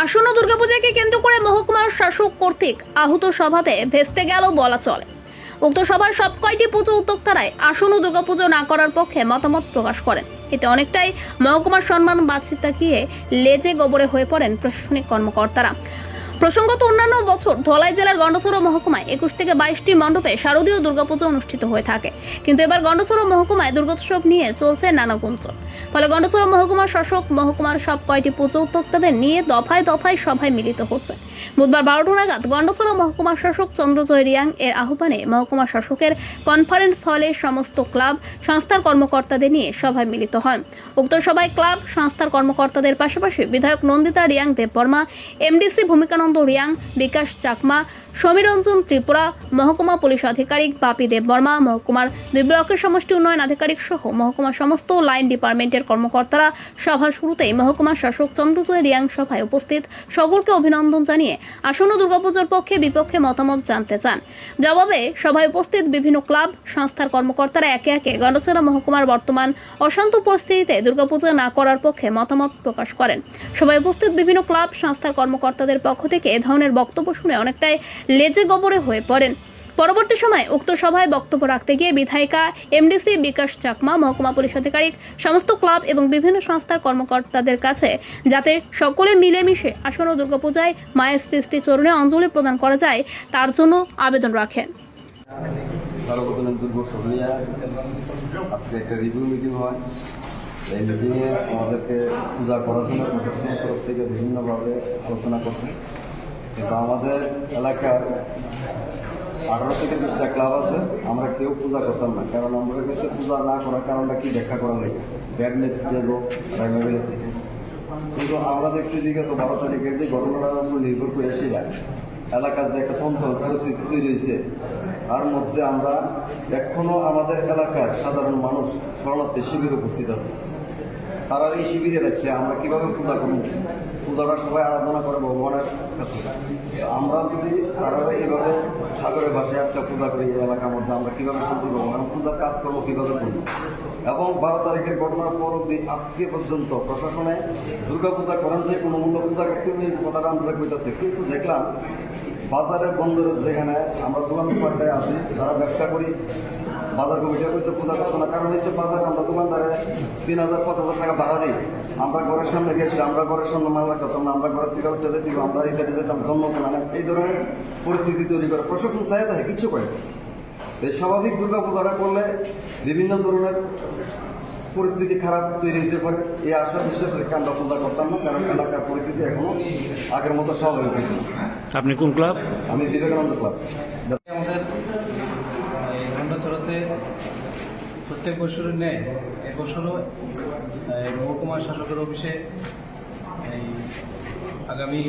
আসন্ন দুর্গাপূজাকে কেন্দ্র করে মহকুমার শাসক কর্তৃক আহুত সভাতে ভেস্তে গেল বলা চলে। উক্ত সভায় সব কয়টি পুজো উদ্যোক্তারাই আসন্ন দুর্গাপুজো না করার পক্ষে মতামত প্রকাশ করেন। এতে অনেকটাই মহকুমার সম্মান বাঁচিয়ে গিয়ে লেজে গোবরে হয়ে পড়েন প্রশাসনিক কর্মকর্তারা। প্রসঙ্গত অন্যান্য বছর ধলাই জেলার গন্ডছড়া মহকুমায় 21 থেকে 22টি মণ্ডপে শারদীয় দুর্গাপুজো অনুষ্ঠিত হয়ে থাকে, কিন্তু এবার গন্ডছড়া মহকুমায় দুর্গোৎসব নিয়ে চলছে নানা গুঞ্জন। ফলে গন্ডছড়া মহকুমার শাসক মহকুমার সব কয়টি পুজো উদ্যোক্তাদের নিয়ে দফায় দফায় সভায় মিলিত হচ্ছে। বুধবার 12টা নাগাদ গন্ডছড়া মহকুমার শাসক চন্দ্রজয় রিয়াং এর আহ্বানে মহকুমা শাসকের কনফারেন্স হলে সমস্ত ক্লাব সংস্থার কর্মকর্তাদের নিয়ে সভায় মিলিত হন। উক্ত সভায় ক্লাব সংস্থার কর্মকর্তাদের পাশাপাশি বিধায়ক নন্দিতা রিয়াং দেববর্মা, এমডিসি ভূমিকানন্দ রিয়াং, বিকাশ চাকমা, সমীরঞ্জন ত্রিপুরা, মহকুমা পুলিশ আধিকারিক বাপি দেববর্মা, মহকুমার 2 ব্লকের সমষ্টি উন্নয়ন আধিকারিক সহ মহকুমার সমস্ত লাইন ডিপার্টমেন্টের কর্মকর্তারা সভার শুরুতেই মহকুমা শাসক চন্দ্রজয় রিয়াং সভায় উপস্থিত সকলকে অভিনন্দন জানিয়ে আসন্ন দুর্গাপূজার পক্ষে বিপক্ষে মতামত জানতে চান। জবাবে সভায় উপস্থিত বিভিন্ন ক্লাব সংস্থার কর্মকর্তারা একে একে গন্ডছড়া মহকুমার বর্তমান অশান্ত পরিস্থিতিতে দুর্গাপূজা না করার পক্ষে মতামত প্রকাশ করেন। সভায় উপস্থিত বিভিন্ন ক্লাব সংস্থার কর্মকর্তাদের পক্ষ থেকে এ ধরনের বক্তব্য শুনে অনেকটাই লেজে গোবরে হয়ে পড়েন। পরবর্তী সময় উক্ত সভায় বক্তব্য রাখতে গিয়ে বিধায়িকা, এমডিসি বিকাশ চাকমা, মহকুমা পুলিশ আধিকারিক, সমস্ত ক্লাব এবং বিভিন্ন সংস্থার কর্মকর্তাদের কাছে যাতে সকলে মিলেমিশে আসন্ন দুর্গাপূজায় মায়ের সৃষ্টি চরণে অঞ্জলি প্রদান করা যায় তার জন্য আবেদন রাখেন। সর্বজনীন দুর্গোৎসব নিয়ে আজকে একটা রিভিউ মিটিং হয়। এই মিটিংয়ে আমাদেরকে পূজা করার জন্য প্রশাসনের তরফ থেকে বিভিন্নভাবে আলোচনা করছে, কিন্তু আমাদের এলাকার 18 থেকে 20টা ক্লাব আছে। আমরা কেউ পূজা করতাম না, কারণ আমরা কাছে পূজা না করার কারণটা কি ব্যাখ্যা করা লাগে, ব্যাড মেসেজ যাবো প্রাইমারি থেকে। কিন্তু আমরা দেখছি বিগত 12 তারিখের যে ঘটনাটার উপর নির্ভর করে এসে যায় এলাকার যে একটা তন্ত্র পরিস্থিতি তৈরি হয়েছে, তার মধ্যে আমরা এখনো আমাদের এলাকার সাধারণ মানুষ শরণার্থী শিবিরে উপস্থিত আছে। তারা এই শিবিরে রেখে আমরা কিভাবে পূজা করব, পূজাটা সবাই আরাধনা করে ভগবানের কাছে। আমরা যদি তারা এইভাবে সাগরের ভাষায় আজকে পূজা করি এই এলাকার মধ্যে, আমরা কীভাবে শান্তি পাবো এবং পূজার কাজকর্ম কীভাবে করবো। এবং 12 তারিখের ঘটনার পর অব্দি আজকে পর্যন্ত প্রশাসনে দুর্গাপূজা করেন যে কোনো মূল্য পূজা করতে হবে এই কথাটা আমরা কইতেছে, কিন্তু দেখলাম বাজারে বন্দরের যেখানে আমরা দোকানপাটে আছি যারা ব্যবসা করি, বাজার কমিটি কইছে পূজা করতো না, কারণ হচ্ছে বাজারে আমরা দোকানদারে 3000-5000 টাকা ভাড়া দিই। আমরা ঘরের সামনে গেছি, আমরা ঘরের সামনে মাল রাখতাম না, আমরা ঘরের থেকে উঠতে যেতাম, আমরা এই সাইডে যেতাম জন্মগ্রহণ। এই ধরনের পরিস্থিতি তৈরি করে প্রশাসন চাই থাকে কিচ্ছু করে। এই স্বাভাবিক দুর্গাপূজাটা করলে বিভিন্ন ধরনের পরিস্থিতি খারাপ তৈরি হতে পারে। এই আশা বিশ্বাস রেখে আমরা পূজা করতাম না, কারণ এলাকার পরিস্থিতি এখনো আগের মতো স্বাভাবিক হয়েছে। আপনি কোন ক্লাব? আমি বিবেকানন্দ ক্লাব। আমাদের এই গন্ডছড়াতে প্রত্যেক বছরের ন্যায় এবছরও মহকুমার শাসকের অফিসে এই আগামী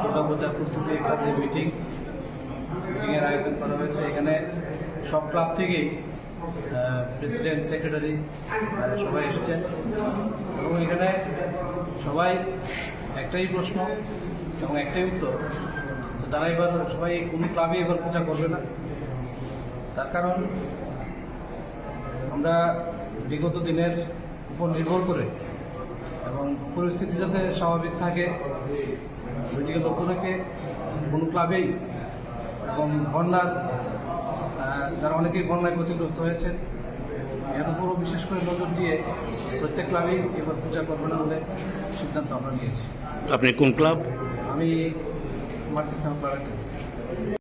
দুর্গাপূজা প্রস্তুতির কাজে মিটিংয়ের আয়োজন করা হয়েছে। এখানে সব ক্লাব থেকেই প্রেসিডেন্ট, সেক্রেটারি সবাই এসেছেন এবং এখানে সবাই একটাই প্রশ্ন এবং একটাই উত্তর, তারা এবার সবাই কোনো ক্লাবে এবার পূজা করবে না। তার কারণ আমরা বিগত দিনের উপর নির্ভর করে এবং পরিস্থিতি যাতে স্বাভাবিক থাকে ওইদিকে লক্ষ্য রেখে কোনো ক্লাবেই এবং বন্যার যারা অনেকেই বন্যায় ক্ষতিগ্রস্ত হয়েছেন এর উপরও বিশেষ করে নজর দিয়ে প্রত্যেক ক্লাবেই এবার পূজা করবে না বলে সিদ্ধান্ত আমরা নিয়েছি। আপনি কোন ক্লাব? আমি মার্চিস্টান ক্লাবের